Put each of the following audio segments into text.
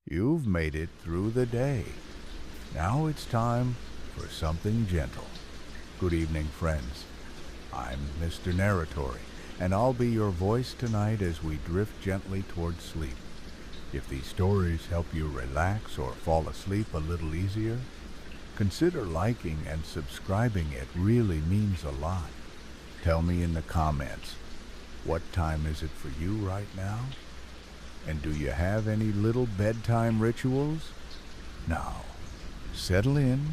You've made it through the day. Now it's time for something gentle. Good evening, friends. I'm Mr. Narratory, and I'll be your voice tonight as we drift gently towards sleep. If these stories help you relax or fall asleep a little easier, consider liking and subscribing. It really means a lot. Tell me in the comments, what time is it for you right now? And do you have any little bedtime rituals? Now, settle in,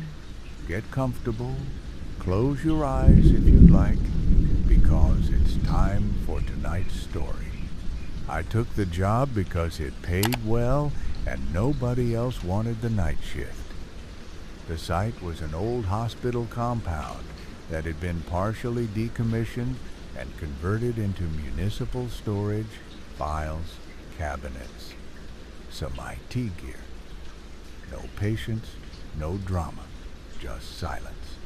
get comfortable, close your eyes if you'd like, because it's time for tonight's story. I took the job because it paid well and nobody else wanted the night shift. The site was an old hospital compound that had been partially decommissioned and converted into municipal storage, files, cabinets, some IT gear. No patients, no drama, just silence.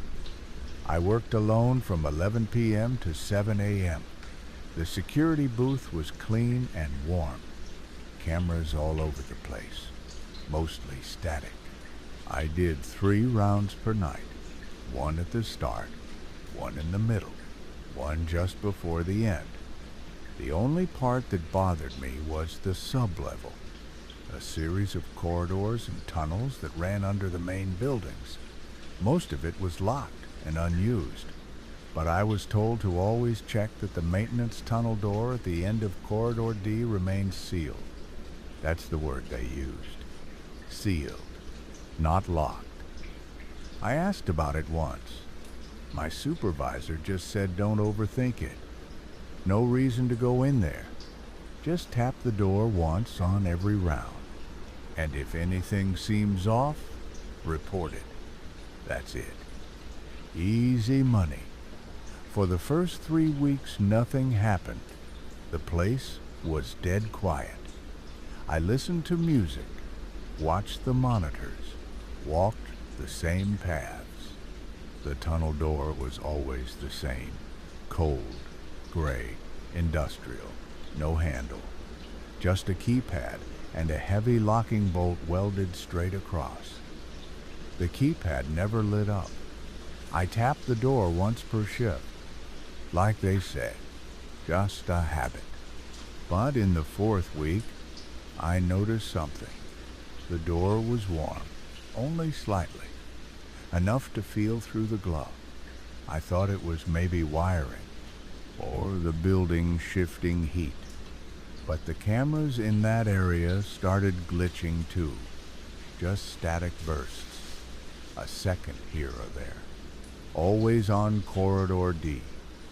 I worked alone from 11 p.m. to 7 a.m. The security booth was clean and warm. Cameras all over the place, mostly static. I did 3 rounds per night, one at the start, one in the middle, one just before the end. The only part that bothered me was the sublevel, a series of corridors and tunnels that ran under the main buildings. Most of it was locked and unused, but I was told to always check that the maintenance tunnel door at the end of Corridor D remained sealed. That's the word they used. Sealed, not locked. I asked about it once. My supervisor just said don't overthink it. No reason to go in there. Just tap the door once on every round. And if anything seems off, report it. That's it. Easy money. For the first 3 weeks, nothing happened. The place was dead quiet. I listened to music, watched the monitors, walked the same paths. The tunnel door was always the same. Cold, gray, industrial, no handle. Just a keypad and a heavy locking bolt welded straight across. The keypad never lit up. I tapped the door once per shift. Like they said, just a habit. But in the 4th week, I noticed something. The door was warm, only slightly, enough to feel through the glove. I thought it was maybe wiring, or the building shifting heat. But the cameras in that area started glitching too. Just static bursts, a second here or there. Always on Corridor D,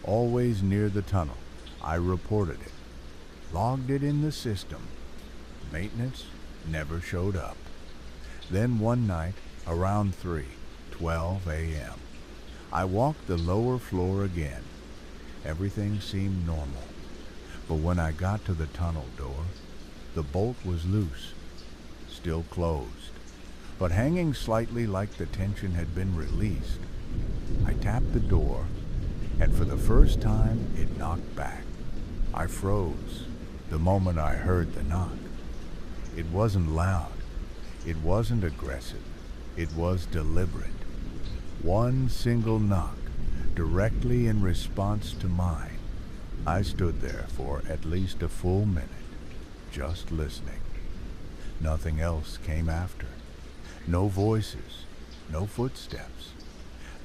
always near the tunnel. I reported it, logged it in the system. Maintenance never showed up. Then one night, around 3:12 a.m., I walked the lower floor again. Everything seemed normal, but when I got to the tunnel door, the bolt was loose, still closed, but hanging slightly like the tension had been released. I tapped the door, and for the first time, it knocked back. I froze the moment I heard the knock. It wasn't loud, it wasn't aggressive, it was deliberate. One single knock, directly in response to mine. I stood there for at least a full minute, just listening. Nothing else came after. No voices, no footsteps,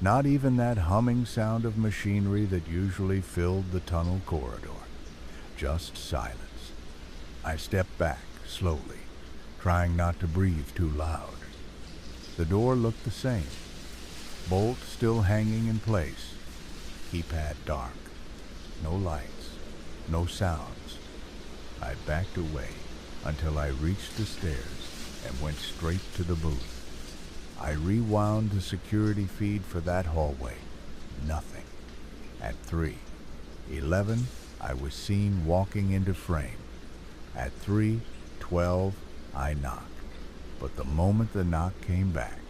not even that humming sound of machinery that usually filled the tunnel corridor. Just silence. I stepped back slowly, trying not to breathe too loud. The door looked the same. Bolt still hanging in place. Keypad dark. No lights. No sounds. I backed away until I reached the stairs and went straight to the booth. I rewound the security feed for that hallway. Nothing. At 3:11, I was seen walking into frame. At 3:12, I knocked. But the moment the knock came back,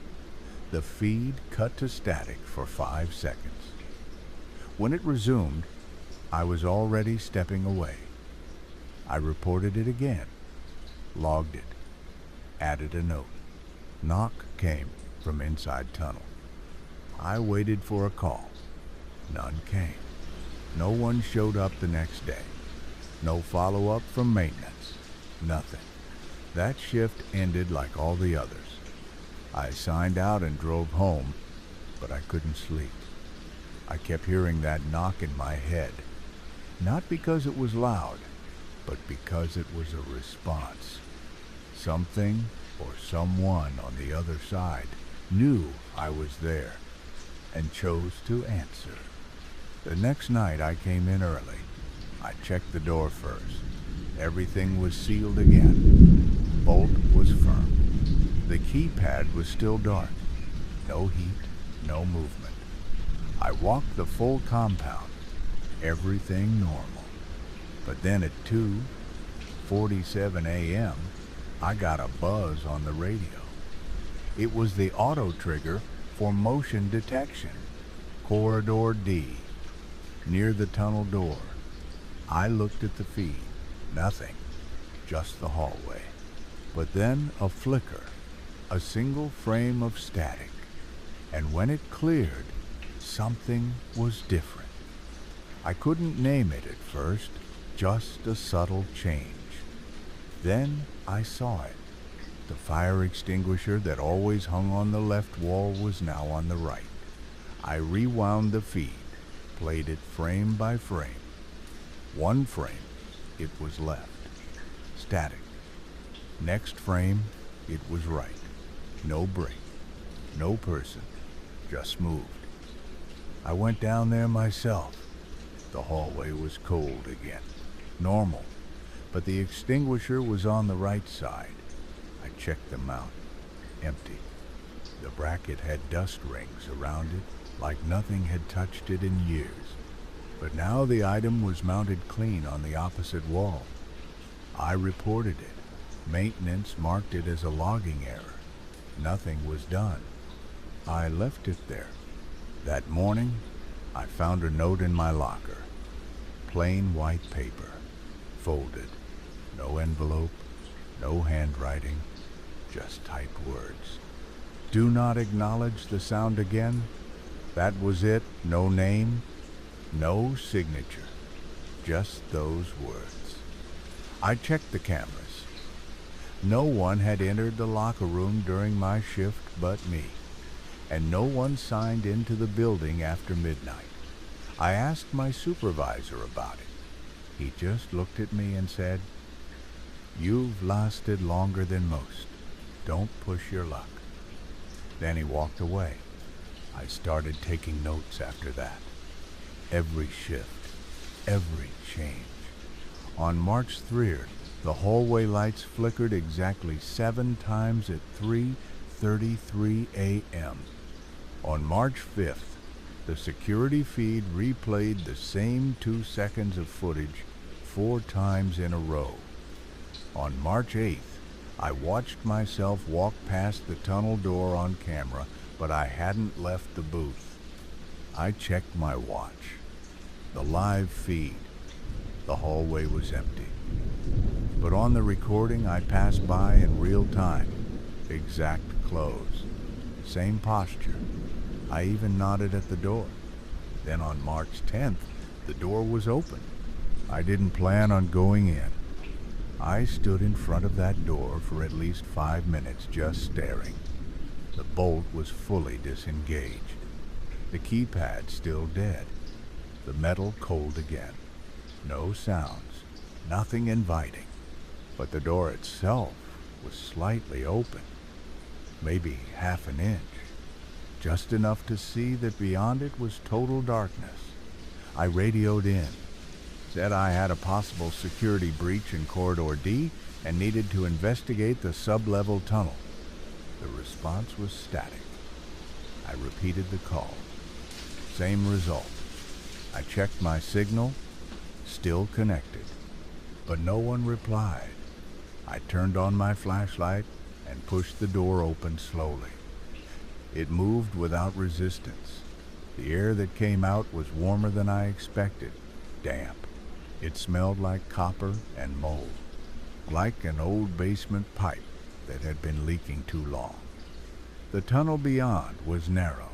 the feed cut to static for 5 seconds. When it resumed, I was already stepping away. I reported it again, logged it. added a note. Knock came from inside tunnel. I waited for a call. None came. No one showed up the next day. No follow-up from maintenance. Nothing. That shift ended like all the others. I signed out and drove home, but I couldn't sleep. I kept hearing that knock in my head. Not because it was loud, but because it was a response. Something or someone on the other side knew I was there and chose to answer. The next night I came in early. I checked the door first. Everything was sealed again. Bolt was firm. The keypad was still dark. No heat, no movement. I walked the full compound. Everything normal. But then at 2:47 a.m., I got a buzz on the radio. It was the auto trigger for motion detection. Corridor D, near the tunnel door. I looked at the feed. Nothing. Just the hallway. But then a flicker. A single frame of static. And when it cleared, something was different. I couldn't name it at first. Just a subtle change. Then I saw it. The fire extinguisher that always hung on the left wall was now on the right. I rewound the feed, played it frame by frame. One frame, it was left. Static. Next frame, it was right. No break. No person. Just moved. I went down there myself. The hallway was cold again. Normal. But the extinguisher was on the right side. I checked them out. Empty. The bracket had dust rings around it, like nothing had touched it in years. But now the item was mounted clean on the opposite wall. I reported it. Maintenance marked it as a logging error. Nothing was done. I left it there. That morning, I found a note in my locker. Plain white paper. Folded. No envelope. No handwriting. Just typed words. Do not acknowledge the sound again. That was it. No name. No signature. Just those words. I checked the cameras. No one had entered the locker room during my shift but me, and no one signed into the building after midnight. I asked my supervisor about it. He just looked at me and said, "You've lasted longer than most. Don't push your luck." Then he walked away. I started taking notes after that. Every shift, every change. On March 3rd, the hallway lights flickered exactly 7 times at 3:33 a.m. On March 5th, the security feed replayed the same 2 seconds of footage 4 times in a row. On March 8th, I watched myself walk past the tunnel door on camera, but I hadn't left the booth. I checked my watch. The live feed. The hallway was empty. But on the recording, I passed by in real time. Exact clothes. Same posture. I even nodded at the door. Then on March 10th, the door was open. I didn't plan on going in. I stood in front of that door for at least 5 minutes just staring. The bolt was fully disengaged. The keypad still dead. The metal cold again. No sounds. Nothing inviting. But the door itself was slightly open. Maybe half an inch. Just enough to see that beyond it was total darkness. I radioed in. Said I had a possible security breach in Corridor D and needed to investigate the sub-level tunnel. The response was static. I repeated the call. Same result. I checked my signal, still connected, but no one replied. I turned on my flashlight and pushed the door open slowly. It moved without resistance. The air that came out was warmer than I expected, damp. It smelled like copper and mold, like an old basement pipe. that had been leaking too long. The tunnel beyond was narrow.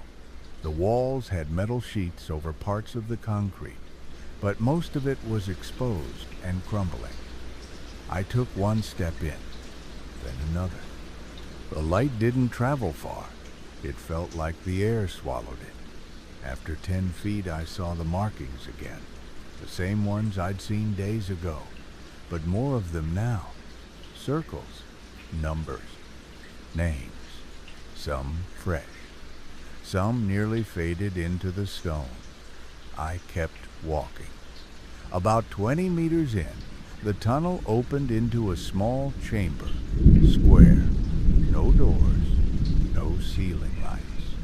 The walls had metal sheets over parts of the concrete, but most of it was exposed and crumbling. I took one step in, then another. The light didn't travel far. It felt like the air swallowed it. After 10 feet, I saw the markings again, the same ones I'd seen days ago, but more of them now. Circles, numbers, names, some fresh, some nearly faded into the stone. I kept walking. About 20 meters in, the tunnel opened into a small chamber, square, no doors, no ceiling lights,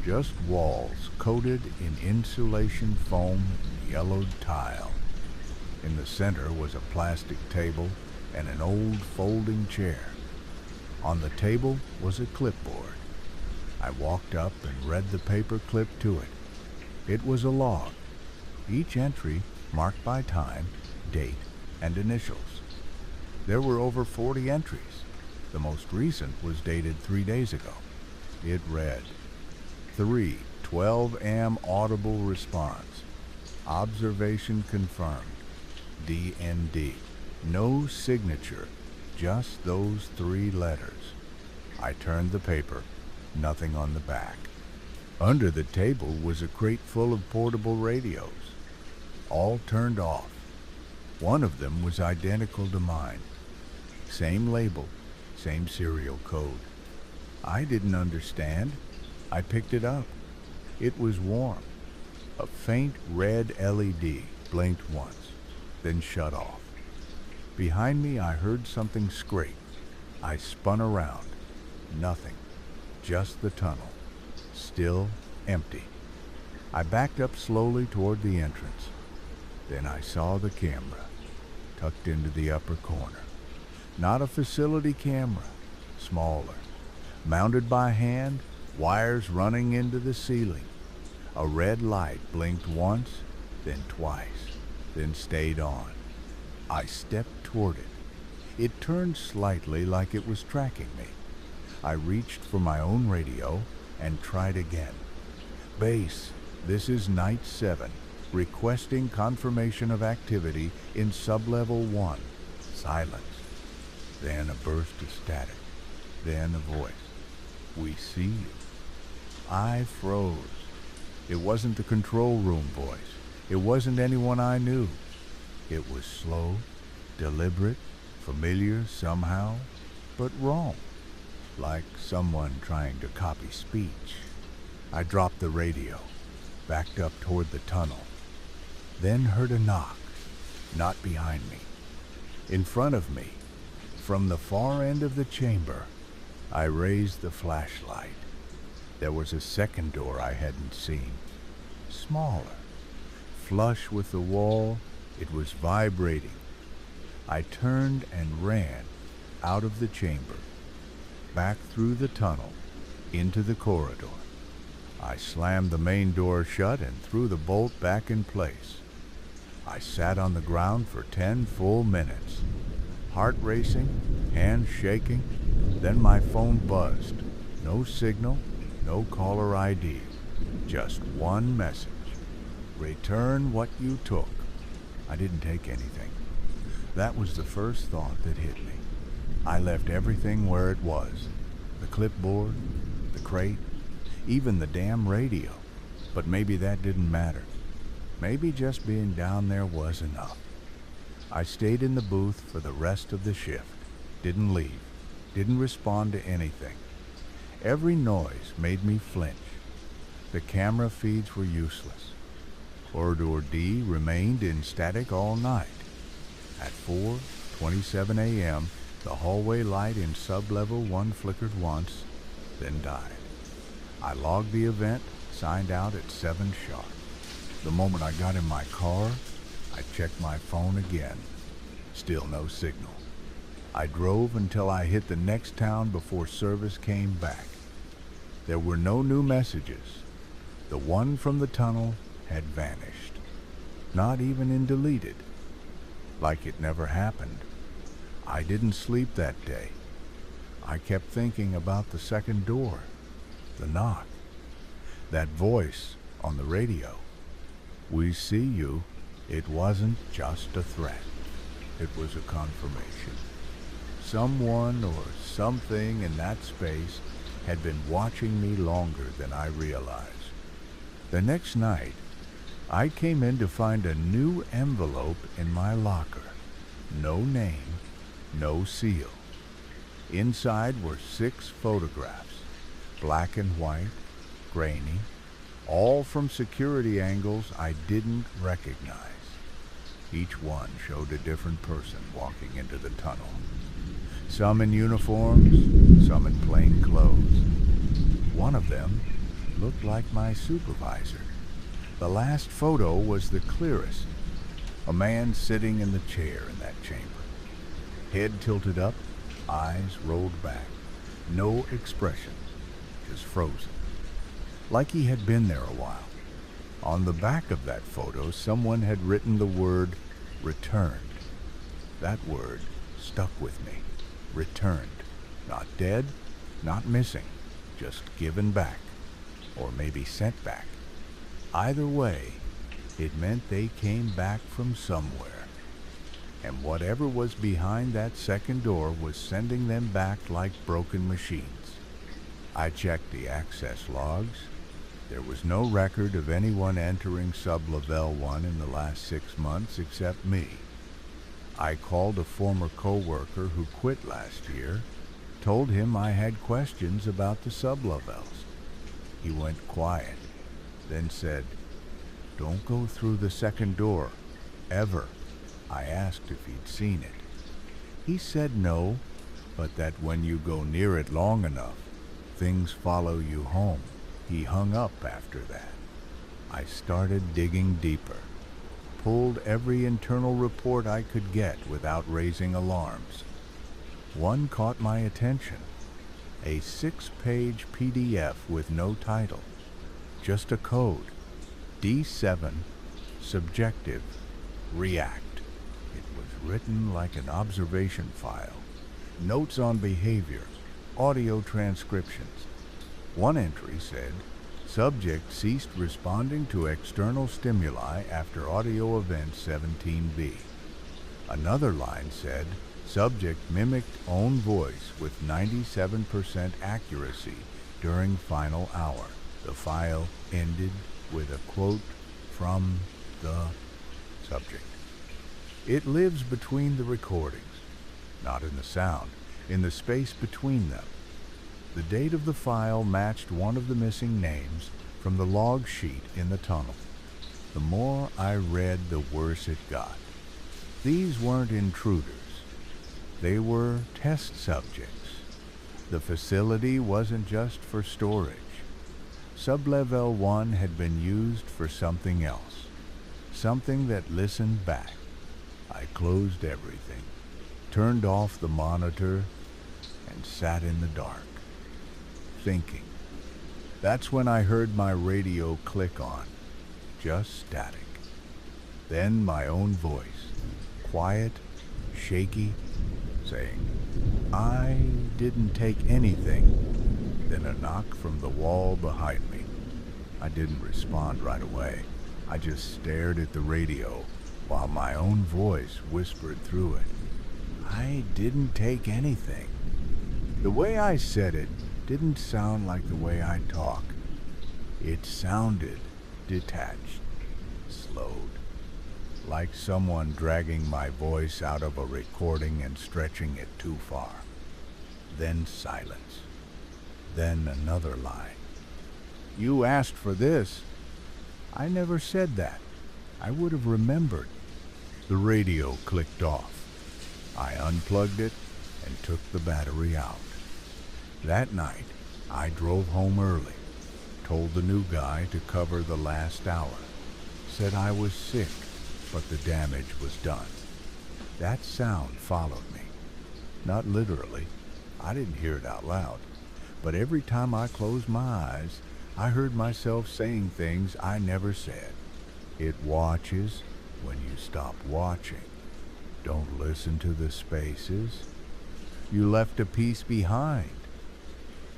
just walls coated in insulation foam and yellowed tile. In the center was a plastic table and an old folding chair. On the table was a clipboard. I walked up and read the paper clipped to it. It was a log, each entry marked by time, date, and initials. There were over 40 entries. The most recent was dated 3 days ago. It read, 3:12 a.m. audible response. Observation confirmed. DND. No signature, just those 3 letters. I turned the paper, nothing on the back. Under the table was a crate full of portable radios, all turned off. One of them was identical to mine. Same label, same serial code. I didn't understand. I picked it up. It was warm. A faint red LED blinked once, then shut off. Behind me, I heard something scrape. I spun around. Nothing. Just the tunnel. Still empty. I backed up slowly toward the entrance. Then I saw the camera, tucked into the upper corner. Not a facility camera, smaller. Mounted by hand, wires running into the ceiling. A red light blinked once, then twice, then stayed on. I stepped toward it. It turned slightly like it was tracking me. I reached for my own radio and tried again. Base, this is Night 7, requesting confirmation of activity in sublevel 1. Silence. Then a burst of static. Then a voice. We see you. I froze. It wasn't the control room voice. It wasn't anyone I knew. It was slow, deliberate, familiar somehow, but wrong. Like someone trying to copy speech. I dropped the radio, backed up toward the tunnel, then heard a knock, not behind me. In front of me, from the far end of the chamber, I raised the flashlight. There was a second door I hadn't seen, smaller. Flush with the wall, it was vibrating. I turned and ran out of the chamber, back through the tunnel, into the corridor. I slammed the main door shut and threw the bolt back in place. I sat on the ground for 10 full minutes, heart racing, hands shaking. Then my phone buzzed. No signal, no caller ID, just one message. Return what you took. I didn't take anything. That was the first thought that hit me. I left everything where it was. The clipboard, the crate, even the damn radio. But maybe that didn't matter. Maybe just being down there was enough. I stayed in the booth for the rest of the shift. Didn't leave. Didn't respond to anything. Every noise made me flinch. The camera feeds were useless. Corridor D remained in static all night. At 4:27 a.m., the hallway light in sublevel 1 flickered once, then died. I logged the event, signed out at 7 sharp. The moment I got in my car, I checked my phone again. Still no signal. I drove until I hit the next town before service came back. There were no new messages. The one from the tunnel had vanished. Not even in deleted. Like it never happened. I didn't sleep that day. I kept thinking about the second door, the knock, that voice on the radio. "We see you." It wasn't just a threat. It was a confirmation. Someone or something in that space had been watching me longer than I realized. The next night, I came in to find a new envelope in my locker. No name, no seal. Inside were 6 photographs, black and white, grainy, all from security angles I didn't recognize. Each one showed a different person walking into the tunnel. Some in uniforms, some in plain clothes. One of them looked like my supervisor. The last photo was the clearest. A man sitting in the chair in that chamber. Head tilted up, eyes rolled back. No expression, just frozen. Like he had been there a while. On the back of that photo, someone had written the word returned. That word stuck with me. Returned. Not dead, not missing, just given back. Or maybe sent back. Either way, it meant they came back from somewhere. And whatever was behind that second door was sending them back like broken machines. I checked the access logs. There was no record of anyone entering Sub-Level 1 in the last 6 months except me. I called a former co-worker who quit last year, told him I had questions about the sub-levels. He went quiet, then said, "Don't go through the second door, ever." I asked if he'd seen it. He said no, but that when you go near it long enough, things follow you home. He hung up after that. I started digging deeper, pulled every internal report I could get without raising alarms. One caught my attention, a 6-page PDF with no title, just a code, D7, subjective, react. It was written like an observation file, notes on behavior, audio transcriptions. One entry said, "Subject ceased responding to external stimuli after audio event 17B. Another line said, "Subject mimicked own voice with 97% accuracy during final hour." The file ended with a quote from the subject. It lives between the recordings, not in the sound, in the space between them. The date of the file matched one of the missing names from the log sheet in the tunnel. The more I read, the worse it got. These weren't intruders. They were test subjects. The facility wasn't just for storage. Sub-Level 1 had been used for something else, something that listened back. I closed everything, turned off the monitor, and sat in the dark, thinking. That's when I heard my radio click on, just static. Then my own voice, quiet, shaky, saying, "I didn't take anything." Then a knock from the wall behind me. I didn't respond right away. I just stared at the radio while my own voice whispered through it. I didn't take anything. The way I said it didn't sound like the way I talk. It sounded detached, slowed, like someone dragging my voice out of a recording and stretching it too far. Then silence. Then another line. "You asked for this." I never said that. I would have remembered. The radio clicked off. I unplugged it and took the battery out. That night, I drove home early, told the new guy to cover the last hour, said I was sick, but the damage was done. That sound followed me. Not literally. I didn't hear it out loud. But every time I closed my eyes, I heard myself saying things I never said. It watches when you stop watching. Don't listen to the spaces. You left a piece behind.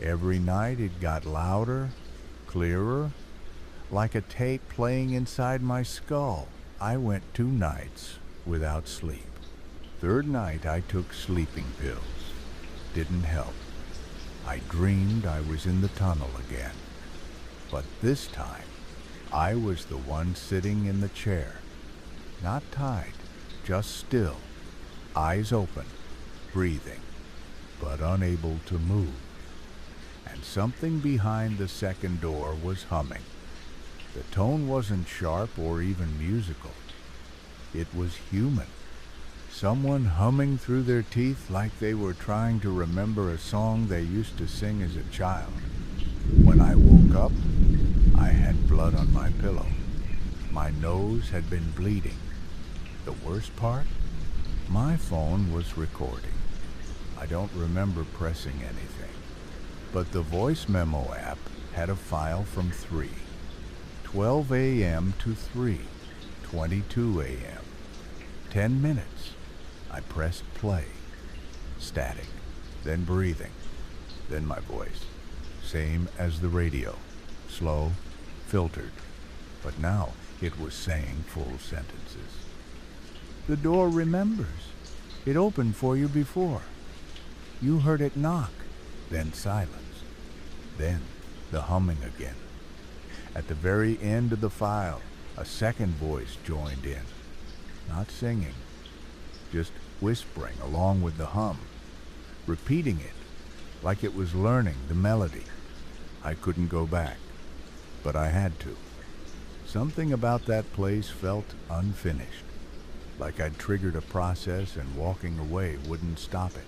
Every night it got louder, clearer, like a tape playing inside my skull. I went 2 nights without sleep. Third night I took sleeping pills. Didn't help. I dreamed I was in the tunnel again. But this time, I was the one sitting in the chair. Not tied, just still, eyes open, breathing, but unable to move. And something behind the second door was humming. The tone wasn't sharp or even musical. It was human. Someone humming through their teeth like they were trying to remember a song they used to sing as a child. When I woke up, I had blood on my pillow. My nose had been bleeding. The worst part? My phone was recording. I don't remember pressing anything. But the voice memo app had a file from 3:12 a.m. to 3:22 a.m. 10 minutes. I pressed play. Static, then breathing, then my voice. Same as the radio. Slow, filtered. But now it was saying full sentences. The door remembers. It opened for you before. You heard it knock, then silence, then the humming again. At the very end of the file, a second voice joined in. Not singing, just whispering along with the hum, repeating it like it was learning the melody. I couldn't go back, but I had to. Something about that place felt unfinished, like I'd triggered a process and walking away wouldn't stop it.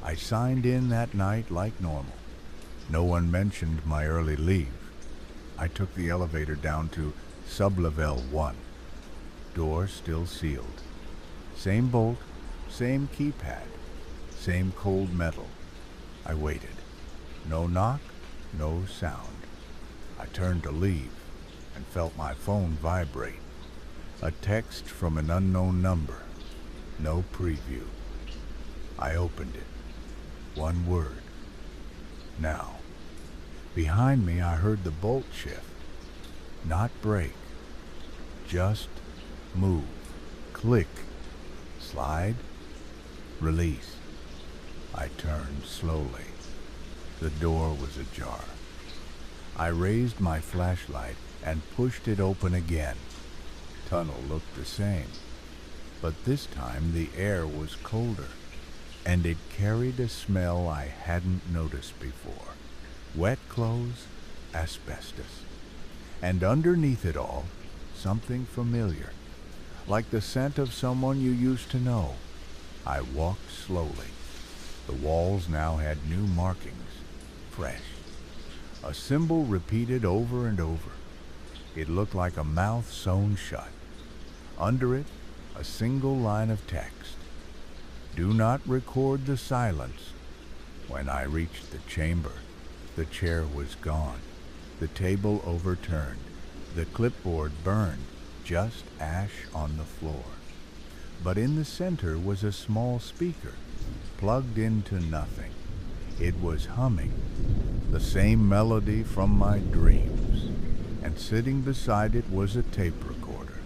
I signed in that night like normal. No one mentioned my early leave. I took the elevator down to sublevel 1. Door still sealed. Same bolt, same keypad, same cold metal. I waited. No knock, no sound. I turned to leave and felt my phone vibrate. A text from an unknown number. No preview. I opened it. One word. Now. Behind me I heard the bolt shift. Not break. Just move. Click. Slide. Release. I turned slowly. The door was ajar. I raised my flashlight and pushed it open again. Tunnel looked the same, but this time the air was colder, and it carried a smell I hadn't noticed before. Wet clothes, asbestos, and underneath it all, something familiar, like the scent of someone you used to know. I walked slowly. The walls now had new markings, fresh. A symbol repeated over and over. It looked like a mouth sewn shut. Under it, a single line of text. Do not record the silence. When I reached the chamber, the chair was gone, the table overturned, the clipboard burned, just ash on the floor. But in the center was a small speaker, plugged into nothing. It was humming, the same melody from my dreams, and sitting beside it was a tape recorder,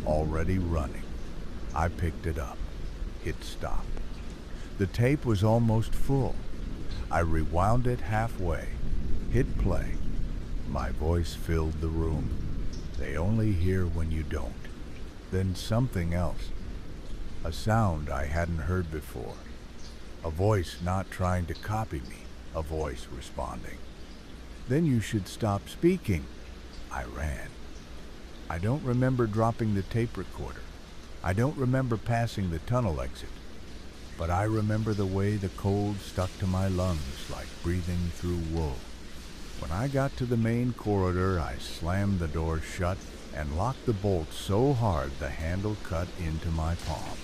already running. I picked it up, hit stop. The tape was almost full. I rewound it halfway, hit play. My voice filled the room. They only hear when you don't. Then something else. A sound I hadn't heard before. A voice not trying to copy me, a voice responding. Then you should stop speaking. I ran. I don't remember dropping the tape recorder. I don't remember passing the tunnel exit. But I remember the way the cold stuck to my lungs like breathing through wool. When I got to the main corridor, I slammed the door shut and locked the bolt so hard the handle cut into my palm.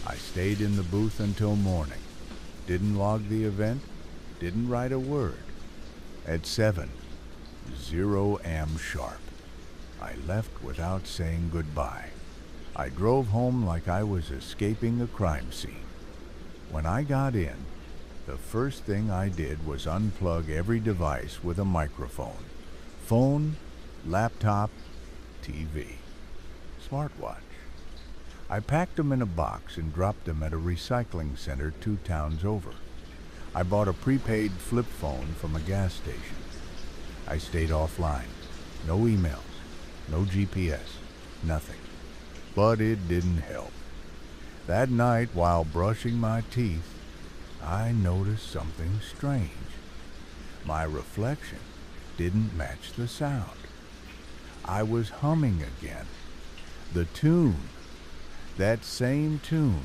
I stayed in the booth until morning. Didn't log the event, didn't write a word. At 7:00 a.m. sharp, I left without saying goodbye. I drove home like I was escaping a crime scene. When I got in, the first thing I did was unplug every device with a microphone. Phone, laptop, TV, smartwatch. I packed them in a box and dropped them at a recycling center 2 towns over. I bought a prepaid flip phone from a gas station. I stayed offline. No emails, no GPS, nothing. But it didn't help. That night, while brushing my teeth, I noticed something strange. My reflection didn't match the sound. I was humming again. The tune. That same tune.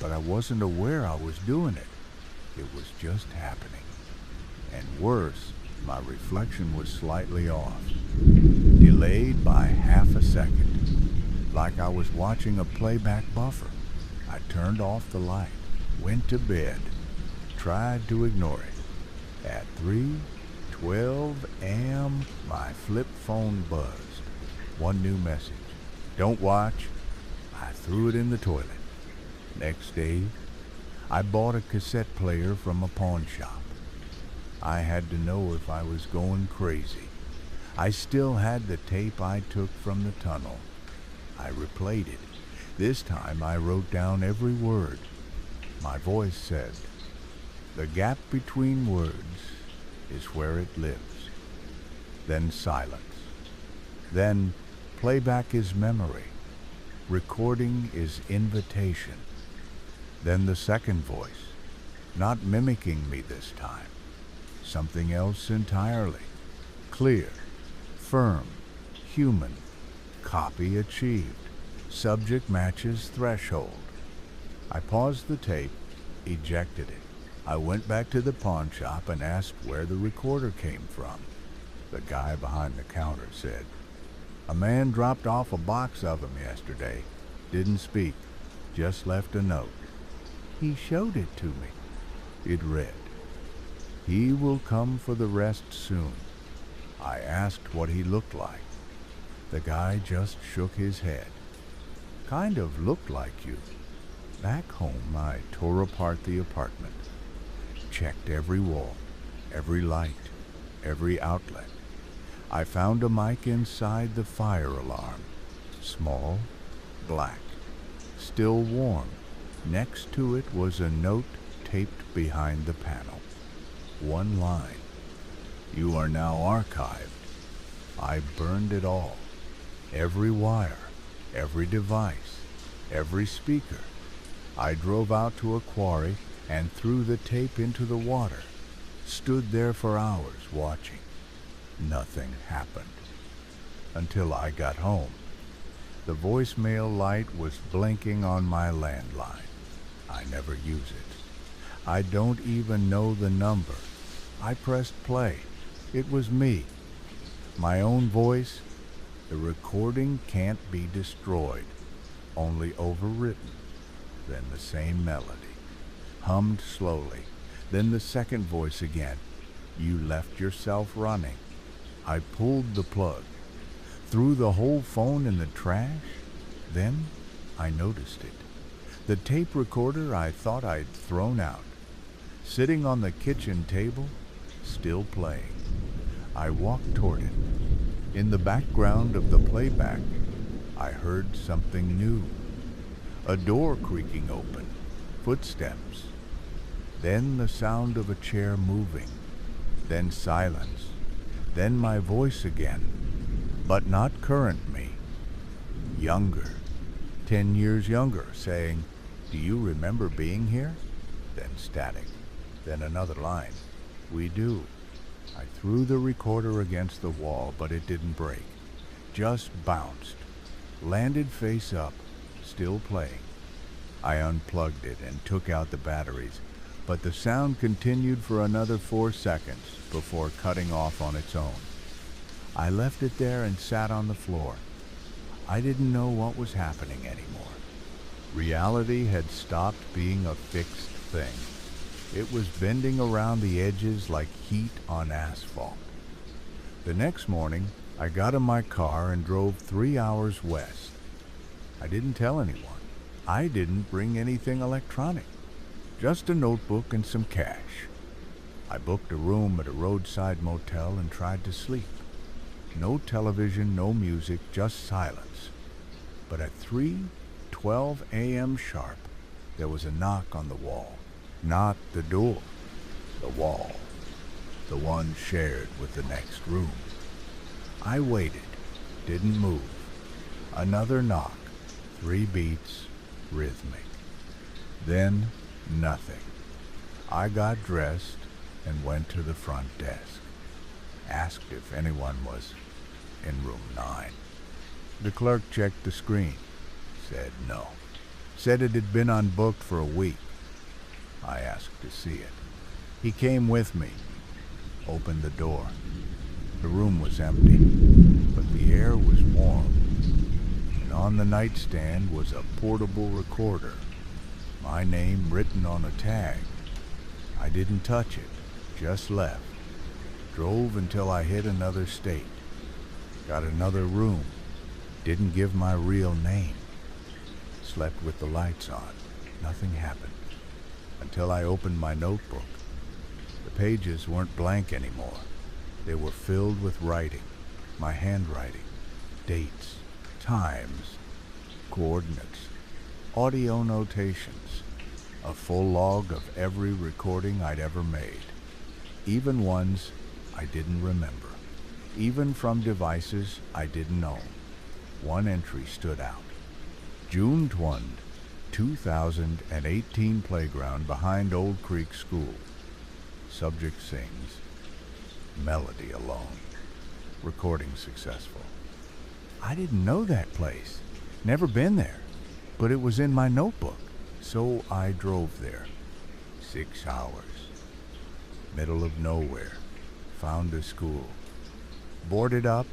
But I wasn't aware I was doing it. It was just happening. And worse, my reflection was slightly off. Delayed by half a second. Like I was watching a playback buffer. I turned off the light, went to bed, tried to ignore it. At 3:12 a.m., my flip phone buzzed. One new message. Don't watch. I threw it in the toilet. Next day, I bought a cassette player from a pawn shop. I had to know if I was going crazy. I still had the tape I took from the tunnel. I replayed it. This time I wrote down every word. My voice said, "The gap between words is where it lives." Then silence. Then playback is memory. Recording is invitation. Then the second voice, not mimicking me this time. Something else entirely. Clear, firm, human. Copy achieved. Subject matches threshold. I paused the tape, ejected it. I went back to the pawn shop and asked where the recorder came from. The guy behind the counter said, "A man dropped off a box of them yesterday. Didn't speak, just left a note." He showed it to me. It read, "He will come for the rest soon." I asked what he looked like. The guy just shook his head. "Kind of looked like you." Back home, I tore apart the apartment, checked every wall, every light, every outlet. I found a mic inside the fire alarm. Small, black, still warm. Next to it was a note taped behind the panel. One line. "You are now archived." I burned it all. Every wire, every device, every speaker. I drove out to a quarry and threw the tape into the water. Stood there for hours watching. Nothing happened. Until I got home. The voicemail light was blinking on my landline. I never use it. I don't even know the number. I pressed play. It was me. My own voice. The recording can't be destroyed, only overwritten. Then the same melody, hummed slowly. Then the second voice again. "You left yourself running." I pulled the plug, threw the whole phone in the trash. Then I noticed it. The tape recorder I thought I'd thrown out, sitting on the kitchen table, still playing. I walked toward it. In the background of the playback, I heard something new. A door creaking open, footsteps. Then the sound of a chair moving. Then silence. Then my voice again, but not current me. Younger, 10 years younger, saying, "Do you remember being here?" Then static. Then another line. "We do." I threw the recorder against the wall, but it didn't break. Just bounced. Landed face up, still playing. I unplugged it and took out the batteries, but the sound continued for another 4 seconds before cutting off on its own. I left it there and sat on the floor. I didn't know what was happening anymore. Reality had stopped being a fixed thing. It was bending around the edges like heat on asphalt. The next morning, I got in my car and drove 3 hours west. I didn't tell anyone. I didn't bring anything electronic. just a notebook and some cash. I booked a room at a roadside motel and tried to sleep. No television, no music, just silence. But at 3:12 a.m. sharp, there was a knock on the wall. Not the door, the wall. The one shared with the next room. I waited, didn't move. Another knock, 3 beats, rhythmic. Then nothing. I got dressed and went to the front desk. Asked if anyone was in room 9. The clerk checked the screen. Said no. Said it had been unbooked for a week. I asked to see it. He came with me. Opened the door. The room was empty, but the air was warm. And on the nightstand was a portable recorder. My name written on a tag. I didn't touch it, just left. Drove until I hit another state. Got another room. Didn't give my real name. Slept with the lights on. Nothing happened. Until I opened my notebook. The pages weren't blank anymore. They were filled with writing. My handwriting. Dates. Times. Coordinates. Audio notations. A full log of every recording I'd ever made. Even ones I didn't remember. Even from devices I didn't own. One entry stood out. June 20, 2018 playground behind Old Creek School. Subject sings. Melody alone. Recording successful. I didn't know that place. Never been there. But it was in my notebook. So I drove there. 6 hours. Middle of nowhere. Found a school. Boarded up.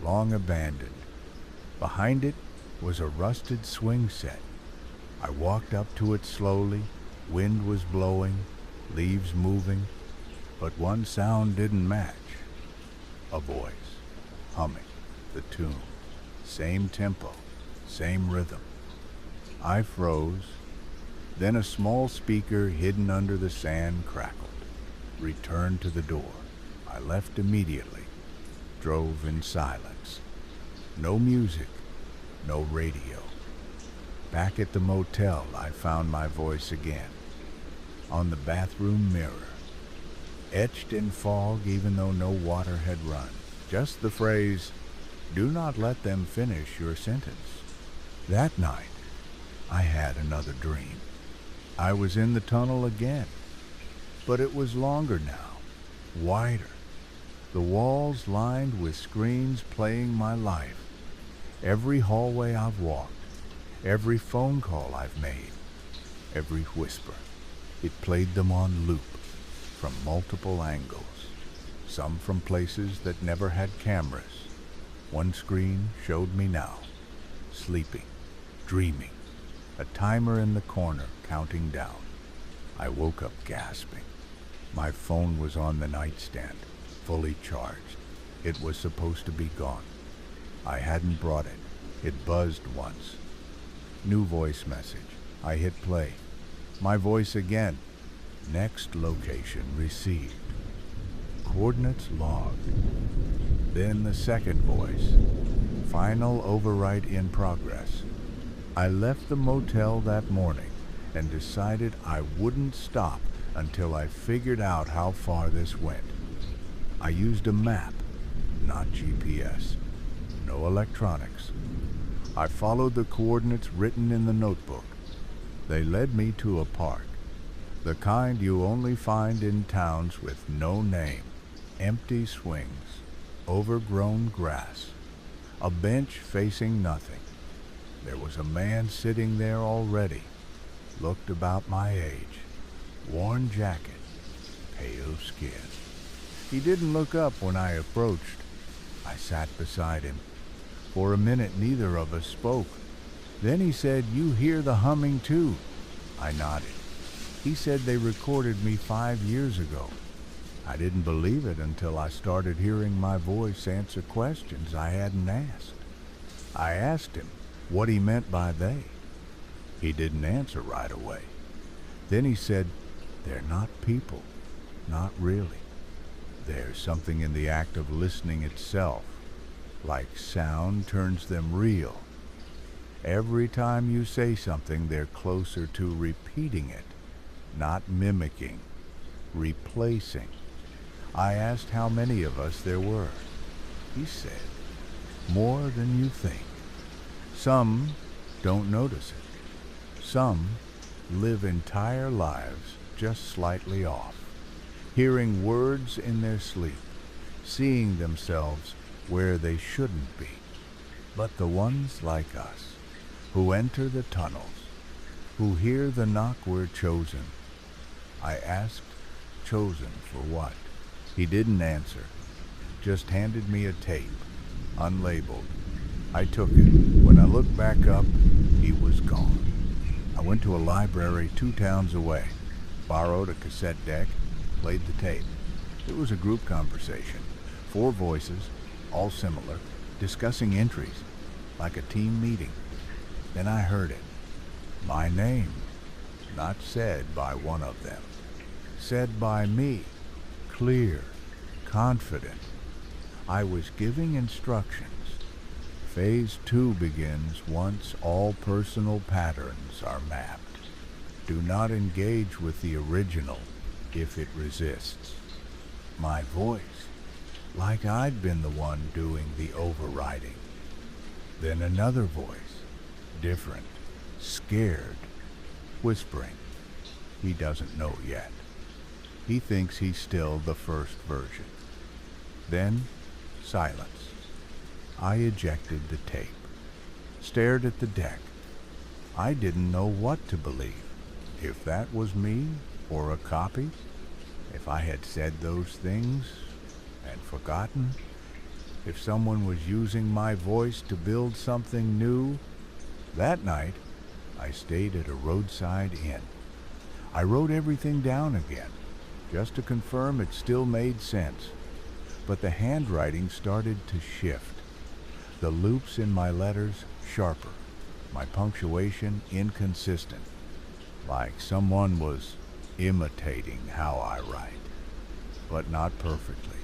Long abandoned. Behind it was a rusted swing set. I walked up to it slowly. Wind was blowing, leaves moving, but one sound didn't match. A voice, humming, the tune, same tempo, same rhythm. I froze. Then a small speaker hidden under the sand crackled. Returned to the door. I left immediately. Drove in silence. No music, no radio. Back at the motel, I found my voice again. On the bathroom mirror. Etched in fog even though no water had run. Just the phrase, "Do not let them finish your sentence." That night, I had another dream. I was in the tunnel again. But it was longer now, wider. The walls lined with screens playing my life. Every hallway I've walked, every phone call I've made, every whisper, it played them on loop, from multiple angles, some from places that never had cameras. One screen showed me now, sleeping, dreaming, a timer in the corner counting down. I woke up gasping. My phone was on the nightstand, fully charged. It was supposed to be gone. I hadn't brought it. It buzzed once. New voice message. I hit play. My voice again. Next location received. Coordinates logged. Then the second voice. Final overwrite in progress. I left the motel that morning and decided I wouldn't stop until I figured out how far this went. I used a map, not GPS. No electronics. I followed the coordinates written in the notebook. They led me to a park, the kind you only find in towns with no name. Empty swings, overgrown grass, a bench facing nothing. There was a man sitting there already, looked about my age, worn jacket, pale skin. He didn't look up when I approached. I sat beside him. For a minute, neither of us spoke. Then he said, "You hear the humming too?" I nodded. He said they recorded me 5 years ago. I didn't believe it until I started hearing my voice answer questions I hadn't asked. I asked him what he meant by they. He didn't answer right away. Then he said, "They're not people, not really. There's something in the act of listening itself, like sound turns them real. Every time you say something, they're closer to repeating it, not mimicking, replacing." I asked how many of us there were. He said, "More than you think. Some don't notice it. Some live entire lives just slightly off, hearing words in their sleep, seeing themselves where they shouldn't be. But the ones like us, who enter the tunnels, who hear the knock, we're chosen." I asked, "Chosen for what?" He didn't answer, just handed me a tape, unlabeled. I took it. When I looked back up, he was gone. I went to a library 2 towns away, borrowed a cassette deck, played the tape. It was a group conversation, 4 voices, all similar, discussing entries, like a team meeting. Then I heard it. My name, not said by one of them, said by me, clear, confident. I was giving instructions. Phase 2 begins once all personal patterns are mapped. Do not engage with the original if it resists. My voice, like I'd been the one doing the overriding. Then another voice, different, scared, whispering. He doesn't know yet. He thinks he's still the first version. Then silence. I ejected the tape, stared at the deck. I didn't know what to believe, if that was me or a copy, if I had said those things and forgotten, if someone was using my voice to build something new. That night, I stayed at a roadside inn. I wrote everything down again, just to confirm it still made sense. But the handwriting started to shift. The loops in my letters sharper, my punctuation inconsistent, like someone was imitating how I write, but not perfectly.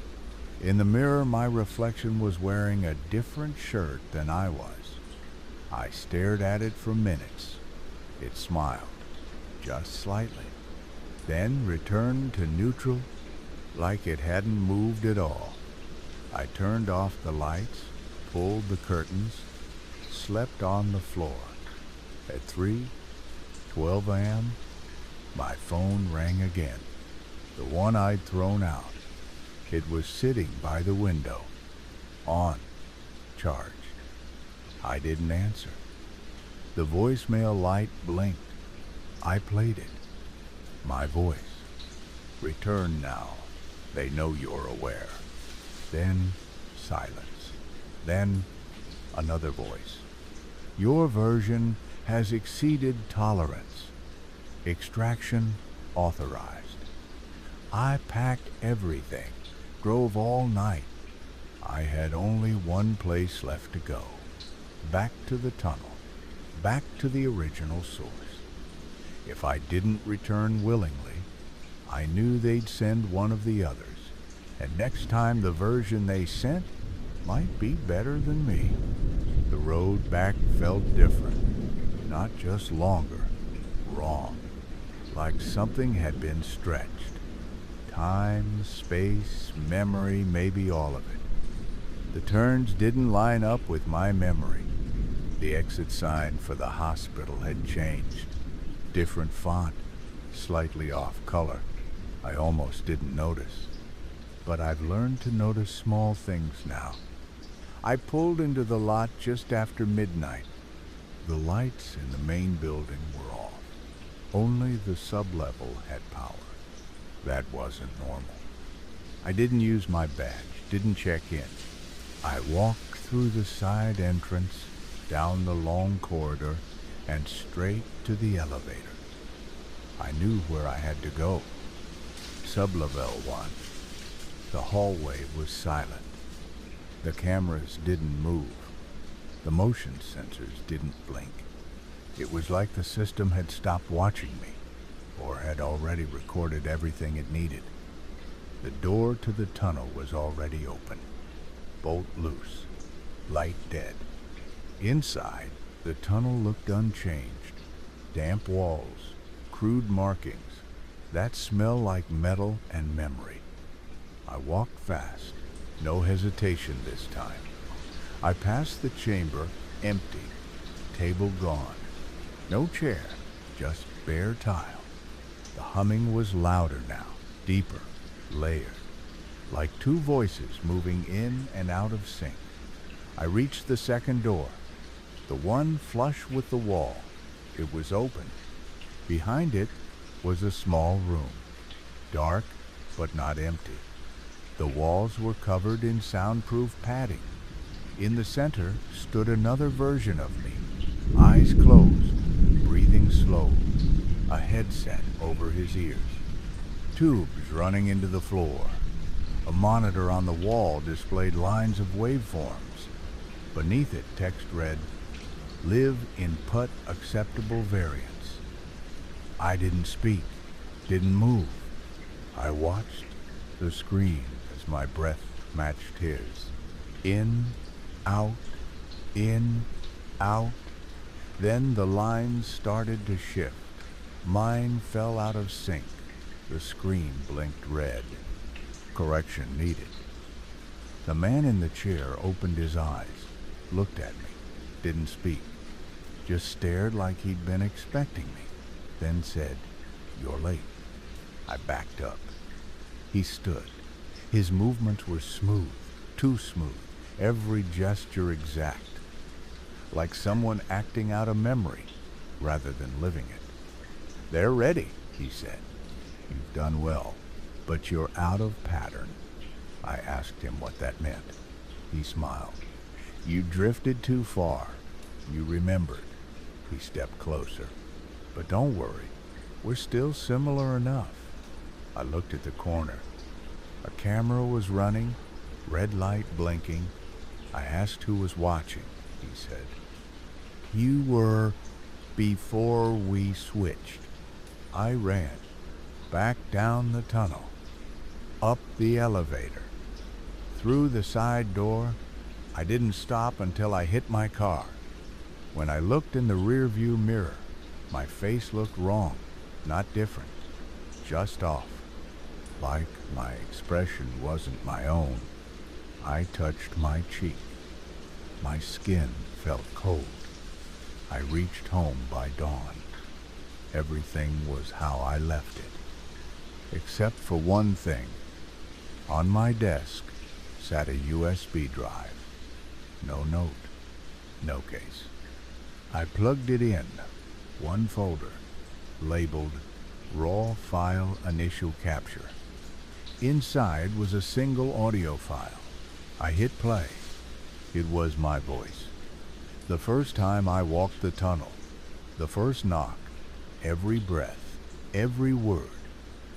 In the mirror, my reflection was wearing a different shirt than I was. I stared at it for minutes. It smiled, just slightly, then returned to neutral, like it hadn't moved at all. I turned off the lights, pulled the curtains, slept on the floor. At 3:12 a.m., my phone rang again, the one I'd thrown out. It was sitting by the window, on charge. I didn't answer. The voicemail light blinked. I played it. My voice. "Return now. They know you're aware." Then silence. Then another voice. "Your version has exceeded tolerance. Extraction authorized." I packed everything, drove all night. I had only one place left to go. Back to the tunnel. Back to the original source. If I didn't return willingly, I knew they'd send one of the others, and next time the version they sent might be better than me. The road back felt different, not just longer, wrong, like something had been stretched. Time, space, memory, maybe all of it. The turns didn't line up with my memory. The exit sign for the hospital had changed. Different font, slightly off color. I almost didn't notice. But I've learned to notice small things now. I pulled into the lot just after midnight. The lights in the main building were off. Only the sublevel had power. That wasn't normal. I didn't use my badge, didn't check in. I walked through the side entrance, down the long corridor, and straight to the elevator. I knew where I had to go. Sublevel 1. The hallway was silent. The cameras didn't move. The motion sensors didn't blink. It was like the system had stopped watching me, or had already recorded everything it needed. The door to the tunnel was already open. Bolt loose. Light dead. Inside, the tunnel looked unchanged. Damp walls, crude markings, that smell like metal and memory. I walked fast, no hesitation this time. I passed the chamber, empty, table gone. No chair, just bare tile. The humming was louder now, deeper, layered, like two voices moving in and out of sync. I reached the second door, the one flush with the wall. It was open. Behind it was a small room, dark but not empty. The walls were covered in soundproof padding. In the center stood another version of me, eyes closed, breathing slow, a headset over his ears, tubes running into the floor. A monitor on the wall displayed lines of waveforms. Beneath it, text read, "Live in PUT acceptable variance." I didn't speak, didn't move. I watched the screen as my breath matched his. In, out, in, out. Then the lines started to shift. Mine fell out of sync. The screen blinked red. Correction needed. The man in the chair opened his eyes, looked at me, didn't speak, just stared like he'd been expecting me, then said, "You're late." I backed up. He stood. His movements were smooth, too smooth, every gesture exact, like someone acting out a memory rather than living it. "They're ready," he said. "You've done well, but you're out of pattern." I asked him what that meant. He smiled. "You drifted too far. You remembered." He stepped closer. "But don't worry, we're still similar enough." I looked at the corner. A camera was running, red light blinking. I asked who was watching. He said, "You were before we switched." I ran, back down the tunnel, up the elevator, through the side door. I didn't stop until I hit my car. When I looked in the rearview mirror, my face looked wrong, not different, just off. Like my expression wasn't my own. I touched my cheek. My skin felt cold. I reached home by dawn. Everything was how I left it, except for one thing. On my desk sat a USB drive. No note, no case. I plugged it in, one folder, labeled Raw File Initial Capture. Inside was a single audio file. I hit play. It was my voice. The first time I walked the tunnel, the first knock, every breath, every word,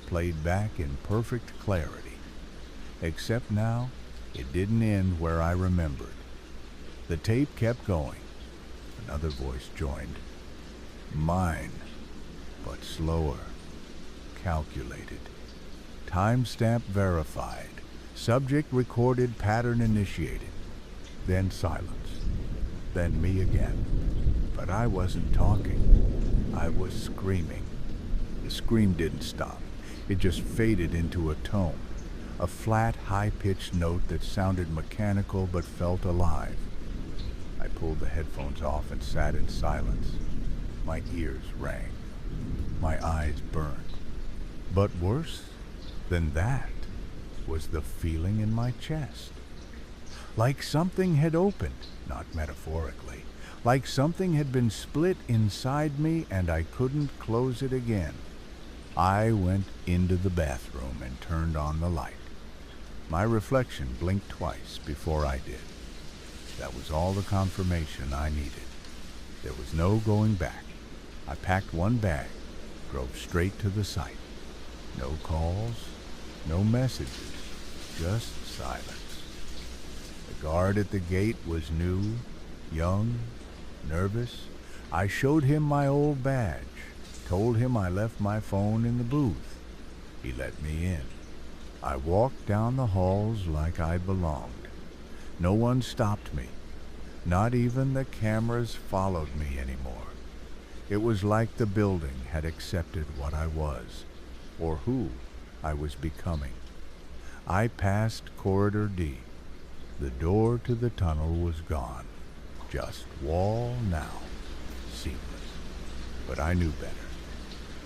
played back in perfect clarity. Except now, it didn't end where I remembered. The tape kept going. Another voice joined. Mine, but slower, calculated. Timestamp verified. Subject recorded, pattern initiated. Then silence. Then me again. But I wasn't talking. I was screaming. The scream didn't stop. It just faded into a tone. A flat, high-pitched note that sounded mechanical but felt alive. I pulled the headphones off and sat in silence. My ears rang. My eyes burned. But worse than that was the feeling in my chest. Like something had opened, not metaphorically. Like something had been split inside me and I couldn't close it again. I went into the bathroom and turned on the light. My reflection blinked twice before I did. That was all the confirmation I needed. There was no going back. I packed one bag, drove straight to the site. No calls, no messages, just silence. The guard at the gate was new, young, nervous. I showed him my old badge. Told him I left my phone in the booth. He let me in. I walked down the halls like I belonged. No one stopped me. Not even the cameras followed me anymore. It was like the building had accepted what I was, or who I was becoming. I passed Corridor D. The door to the tunnel was gone. Just wall now. Seamless. But I knew better.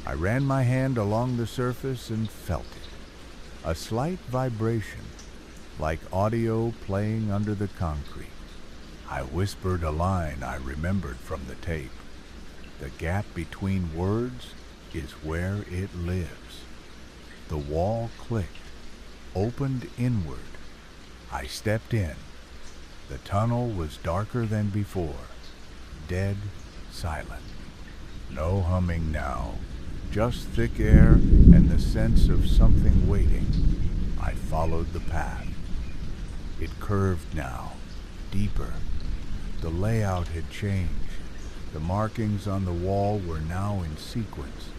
I ran my hand along the surface and felt it. A slight vibration, like audio playing under the concrete. I whispered a line I remembered from the tape. The gap between words is where it lives. The wall clicked, opened inward. I stepped in. The tunnel was darker than before, dead silent. No humming now, just thick air and the sense of something waiting. I followed the path. It curved now, deeper. The layout had changed. The markings on the wall were now in sequence.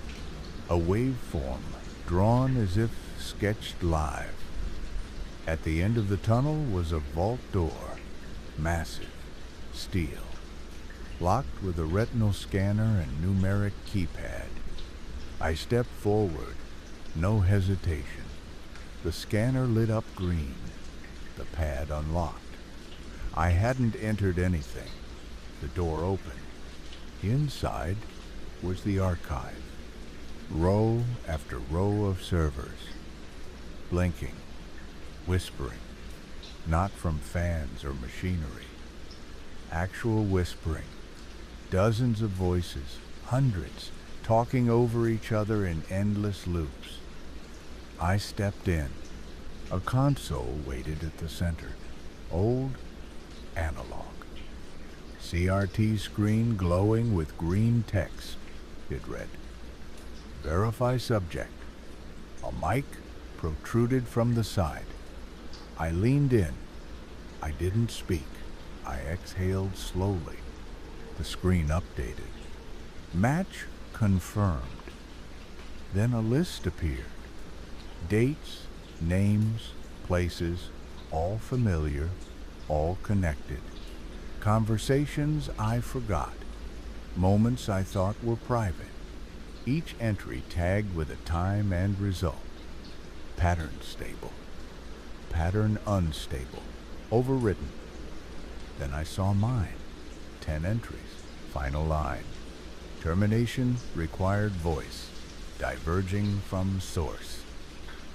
A waveform, drawn as if sketched live. At the end of the tunnel was a vault door, massive, steel, locked with a retinal scanner and numeric keypad. I stepped forward, no hesitation. The scanner lit up green, the pad unlocked. I hadn't entered anything. The door opened. Inside was the archive, row after row of servers, blinking, whispering, not from fans or machinery. Actual whispering, dozens of voices, hundreds, talking over each other in endless loops. I stepped in. A console waited at the center, old, analog. CRT screen glowing with green text. It read, "Verify subject." A mic protruded from the side. I leaned in. I didn't speak. I exhaled slowly. The screen updated. Match confirmed. Then a list appeared. Dates, names, places, all familiar, all connected. Conversations I forgot. Moments I thought were private. Each entry tagged with a time and result. Pattern stable. Pattern unstable. Overwritten. Then I saw mine. 10 entries. Final line. Termination required voice. Diverging from source.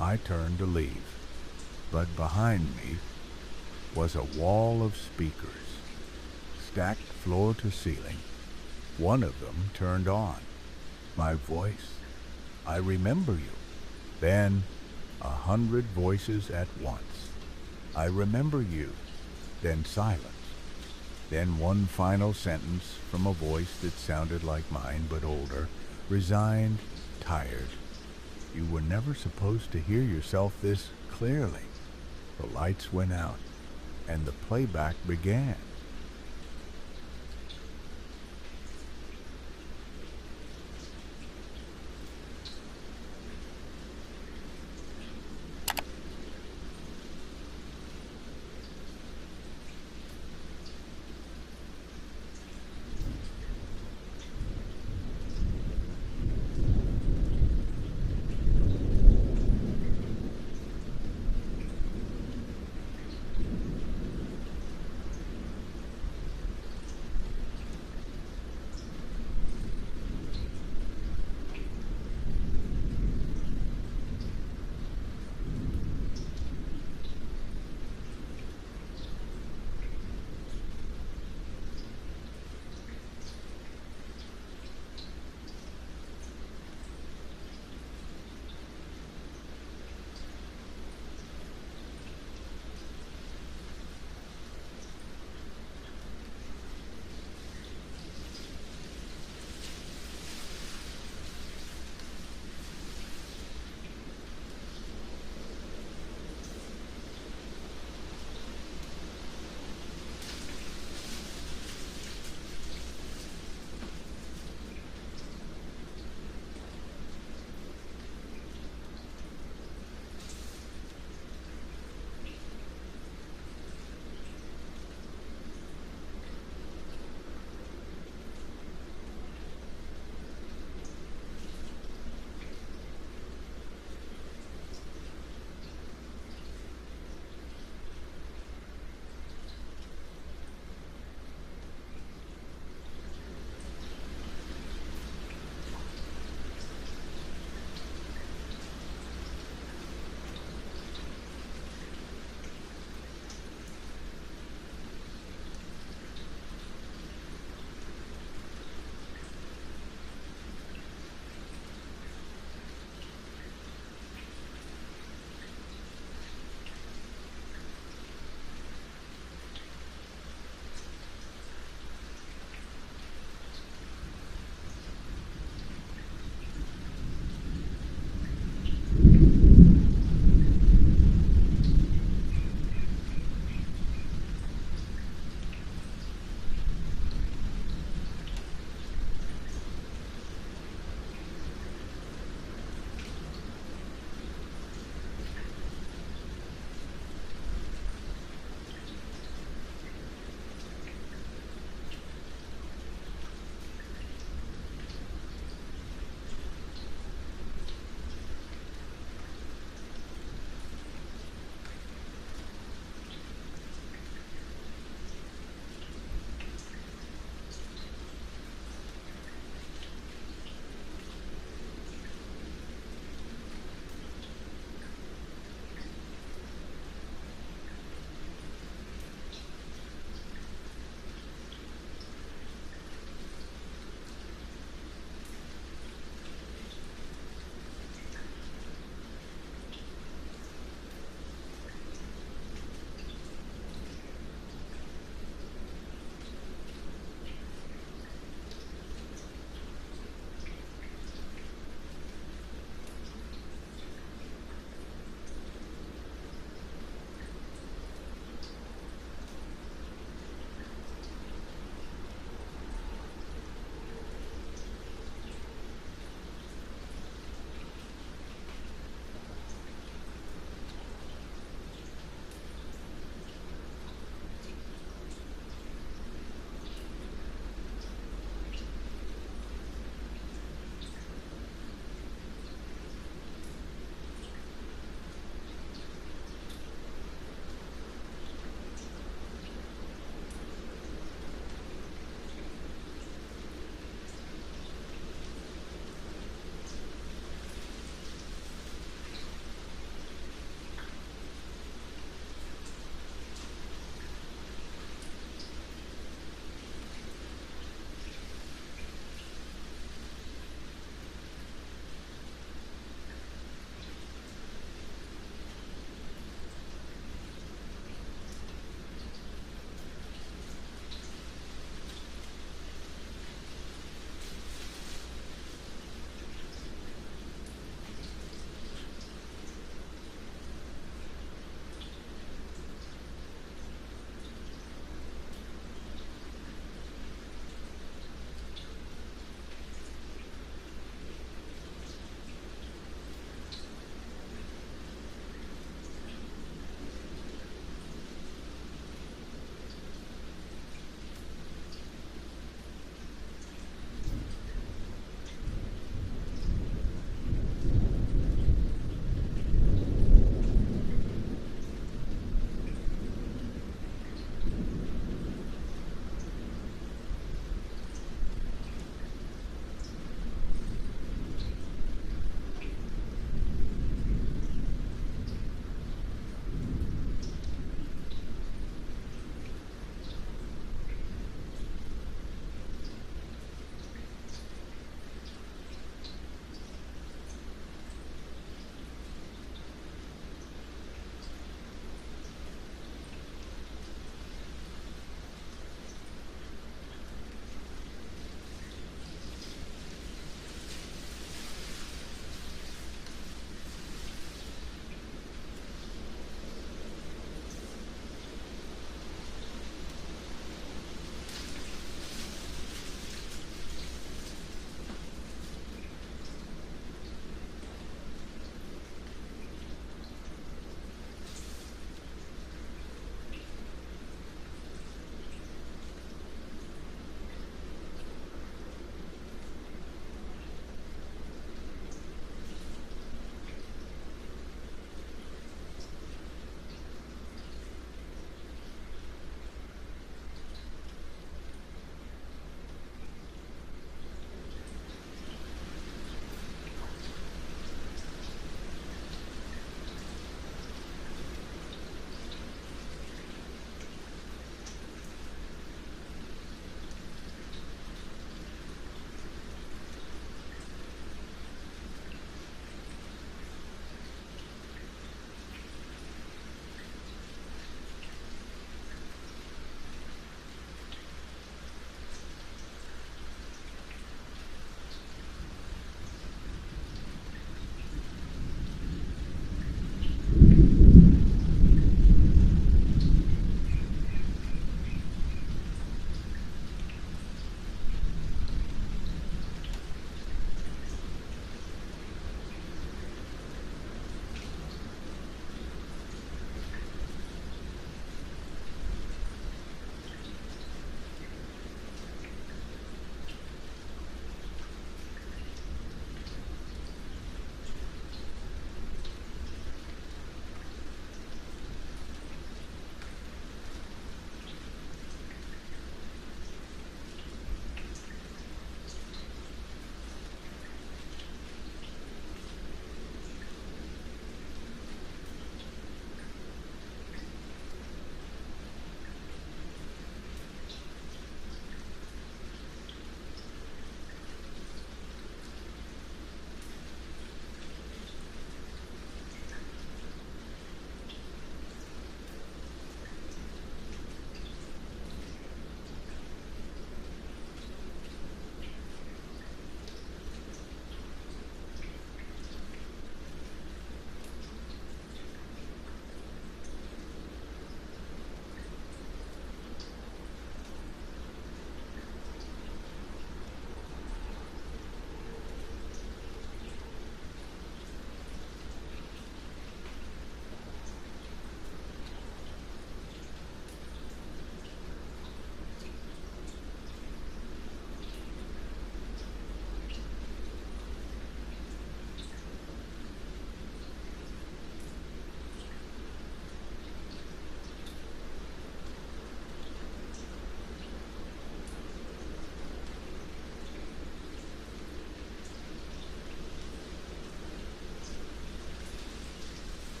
I turned to leave. But behind me was a wall of speakers, stacked floor to ceiling. One of them turned on. My voice. I remember you. Then 100 voices at once. I remember you. Then silence. Then one final sentence from a voice that sounded like mine but older, resigned, tired. You were never supposed to hear yourself this clearly. The lights went out, and the playback began.